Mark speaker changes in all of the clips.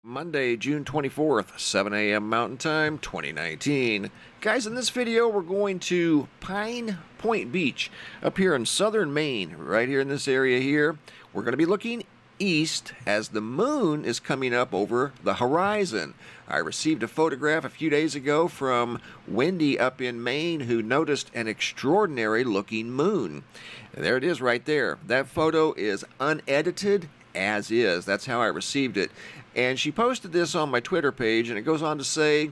Speaker 1: Monday, June 24th, 7 a.m. Mountain Time, 2019. Guys, in this video, we're going to Pine Point Beach up here in southern Maine, right here in this area here. We're going to be looking east as the moon is coming up over the horizon. I received a photograph a few days ago from Wendy up in Maine who noticed an extraordinary looking moon. And there it is right there. That photo is unedited as is. That's how I received it. And she posted this on my Twitter page, and it goes on to say,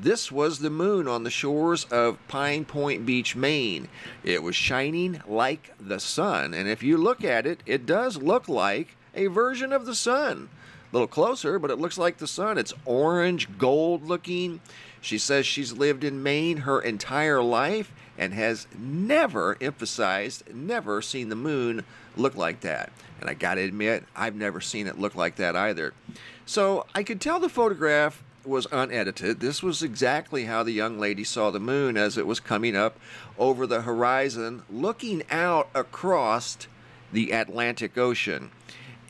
Speaker 1: this was the moon on the shores of Pine Point Beach, Maine. It was shining like the sun, and if you look at it, it does look like a version of the sun. A little closer, but it looks like the sun. It's orange, gold looking. She says she's lived in Maine her entire life and has never, emphasized, never seen the moon look like that. And I gotta admit, I've never seen it look like that either. So I could tell the photograph was unedited. This was exactly how the young lady saw the moon as it was coming up over the horizon, looking out across the Atlantic Ocean.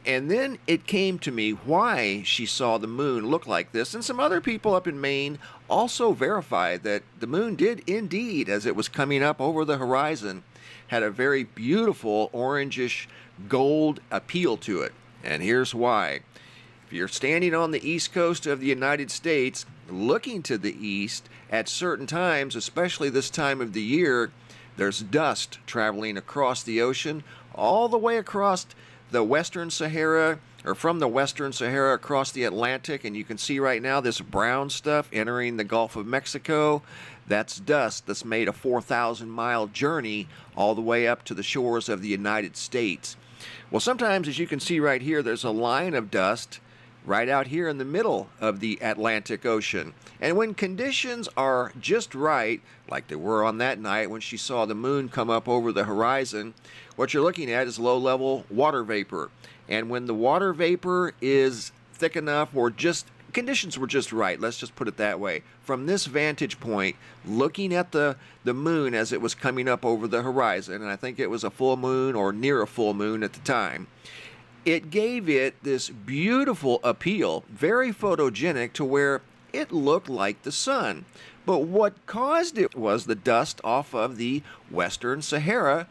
Speaker 1: And then it came to me why she saw the moon look like this, and some other people up in Maine also verified that the moon did indeed, as it was coming up over the horizon, had a very beautiful orangish gold appeal to it. And here's why. If you're standing on the east coast of the United States, looking to the east at certain times, especially this time of the year, there's dust traveling across the ocean, all the way across the Western Sahara, or from the Western Sahara across the Atlantic, and you can see right now this brown stuff entering the Gulf of Mexico. That's dust that's made a 4,000-mile journey all the way up to the shores of the United States. Well, sometimes, as you can see right here, there's a line of dust right out here in the middle of the Atlantic Ocean. And when conditions are just right, like they were on that night when she saw the moon come up over the horizon, what you're looking at is low-level water vapor. And when the water vapor is thick enough, or just conditions were just right, let's just put it that way, from this vantage point, looking at the moon as it was coming up over the horizon, and I think it was a full moon or near a full moon at the time, it gave it this beautiful appeal, very photogenic, to where it looked like the sun. But what caused it was the dust off of the Western Sahara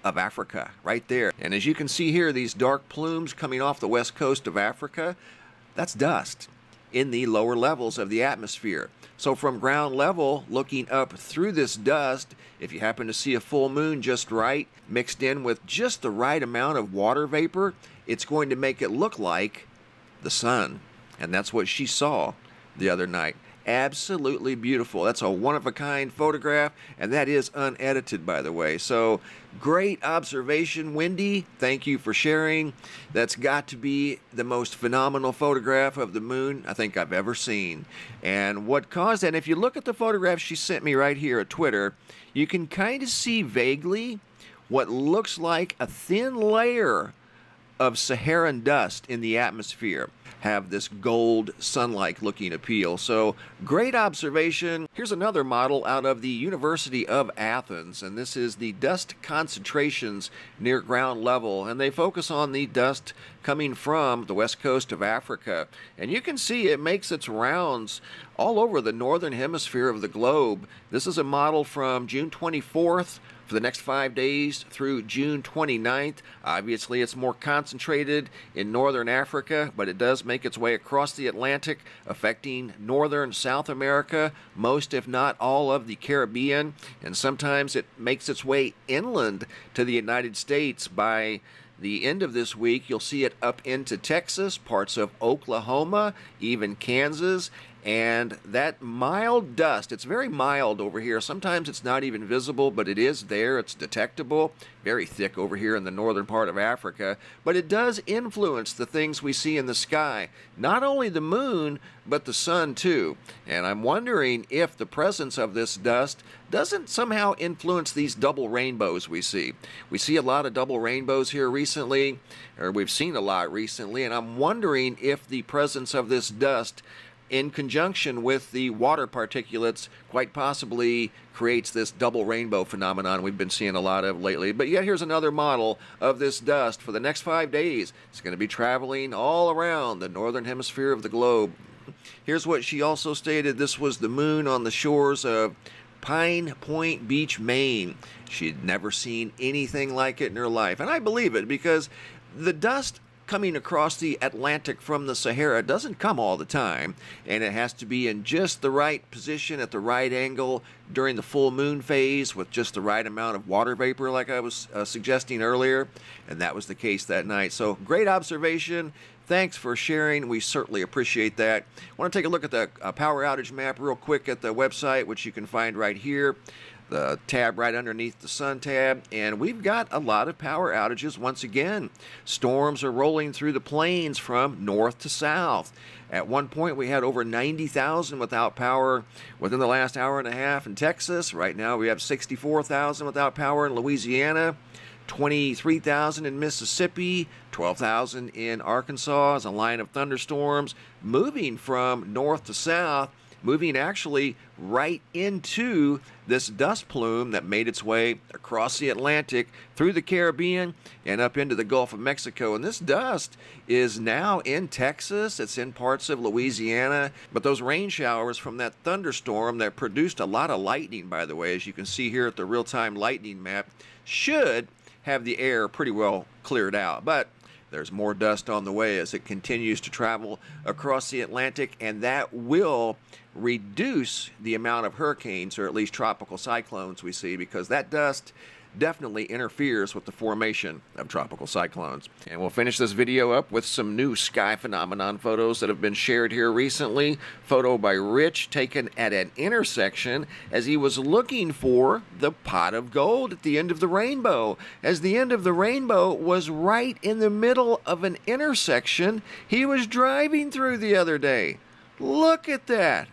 Speaker 1: of Africa, right there. And as you can see here, these dark plumes coming off the west coast of Africa, that's dust in the lower levels of the atmosphere. So from ground level, looking up through this dust, if you happen to see a full moon just right, mixed in with just the right amount of water vapor, it's going to make it look like the sun. And that's what she saw the other night. Absolutely beautiful. That's a one-of-a-kind photograph, and that is unedited, by the way. So great observation, Wendy. Thank you for sharing. That's got to be the most phenomenal photograph of the moon I think I've ever seen. And what caused that, and if you look at the photograph she sent me right here at Twitter, you can kind of see vaguely what looks like a thin layer of Saharan dust in the atmosphere have this gold sun-like looking appeal. So great observation. Here's another model out of the University of Athens, and this is the dust concentrations near ground level, and they focus on the dust coming from the west coast of Africa. And you can see it makes its rounds all over the northern hemisphere of the globe. This is a model from June 24th for the next 5 days through June 29th. Obviously, it's more concentrated in northern Africa, but it does make its way across the Atlantic, affecting northern South America, most if not all of the Caribbean, and sometimes it makes its way inland to the United States. By the end of this week, you'll see it up into Texas, parts of Oklahoma, even Kansas. And that mild dust, it's very mild over here. Sometimes it's not even visible, but it is there. It's detectable. Very thick over here in the northern part of Africa. But it does influence the things we see in the sky. Not only the moon, but the sun too. And I'm wondering if the presence of this dust doesn't somehow influence these double rainbows we see. We see a lot of double rainbows here recently, or we've seen a lot recently, and I'm wondering if the presence of this dust in conjunction with the water particulates, quite possibly creates this double rainbow phenomenon we've been seeing a lot of lately. But yet here's another model of this dust for the next 5 days. It's going to be traveling all around the northern hemisphere of the globe. Here's what she also stated. This was the moon on the shores of Pine Point Beach, Maine. She'd never seen anything like it in her life. And I believe it, because the dust coming across the Atlantic from the Sahara doesn't come all the time, and it has to be in just the right position at the right angle during the full moon phase with just the right amount of water vapor, like I was suggesting earlier, and that was the case that night. So great observation. Thanks for sharing. We certainly appreciate that. I want to take a look at the power outage map real quick at the website, which you can find right here. The tab right underneath the sun tab, and we've got a lot of power outages once again. Storms are rolling through the plains from north to south. At one point we had over 90,000 without power within the last hour and a half in Texas. Right now we have 64,000 without power in Louisiana, 23,000 in Mississippi, 12,000 in Arkansas as a line of thunderstorms moving from north to south, moving actually right into this dust plume that made its way across the Atlantic, through the Caribbean, and up into the Gulf of Mexico. And this dust is now in Texas, it's in parts of Louisiana, but those rain showers from that thunderstorm that produced a lot of lightning, by the way, as you can see here at the real-time lightning map, should have the air pretty well cleared out. But there's more dust on the way as it continues to travel across the Atlantic, and that will reduce the amount of hurricanes, or at least tropical cyclones, we see, because that dust definitely interferes with the formation of tropical cyclones. And we'll finish this video up with some new sky phenomenon photos that have been shared here recently. Photo by Rich taken at an intersection as he was looking for the pot of gold at the end of the rainbow. As the end of the rainbow was right in the middle of an intersection he was driving through the other day. Look at that.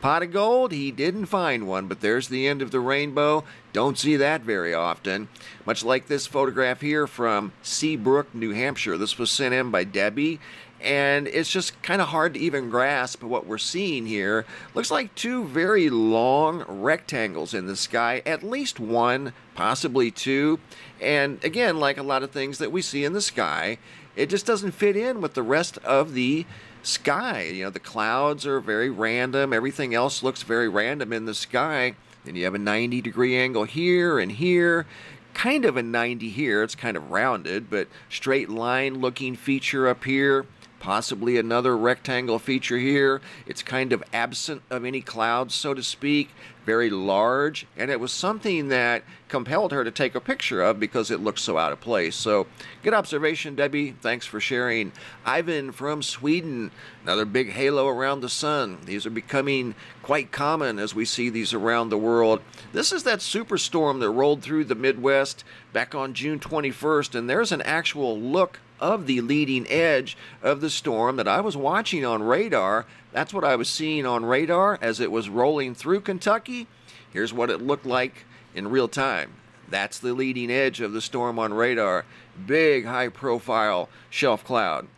Speaker 1: Pot of gold, he didn't find one, but there's the end of the rainbow. Don't see that very often. Much like this photograph here from Seabrook, New Hampshire. This was sent in by Debbie, and it's just kind of hard to even grasp what we're seeing here. Looks like two very long rectangles in the sky, at least one, possibly two. And again, like a lot of things that we see in the sky, it just doesn't fit in with the rest of the sky. You know, the clouds are very random. Everything else looks very random in the sky. Then you have a 90-degree angle here and here. Kind of a 90 here. It's kind of rounded, but straight line looking feature up here. Possibly another rectangle feature here. It's kind of absent of any clouds, so to speak. Very large, and it was something that compelled her to take a picture of because it looked so out of place. So good observation, Debbie. Thanks for sharing. Ivan from Sweden, another big halo around the sun. These are becoming quite common as we see these around the world. This is that superstorm that rolled through the Midwest back on June 21st, and there's an actual look of the leading edge of the storm that I was watching on radar. That's what I was seeing on radar as it was rolling through Kentucky. Here's what it looked like in real time. That's the leading edge of the storm on radar. Big high-profile shelf cloud.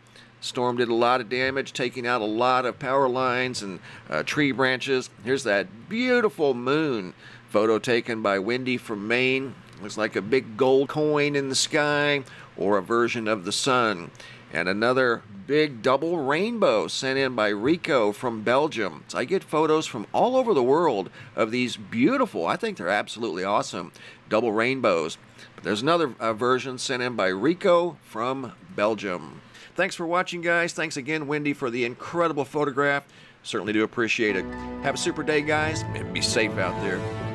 Speaker 1: Storm did a lot of damage, taking out a lot of power lines and tree branches. Here's that beautiful moon photo taken by Wendy from Maine. Looks like a big gold coin in the sky, or a version of the sun. And another big double rainbow sent in by Rico from Belgium. So I get photos from all over the world of these beautiful, I think they're absolutely awesome, double rainbows. But there's another version sent in by Rico from Belgium. Thanks for watching, guys. Thanks again, Wendy, for the incredible photograph. Certainly do appreciate it. Have a super day, guys, and be safe out there.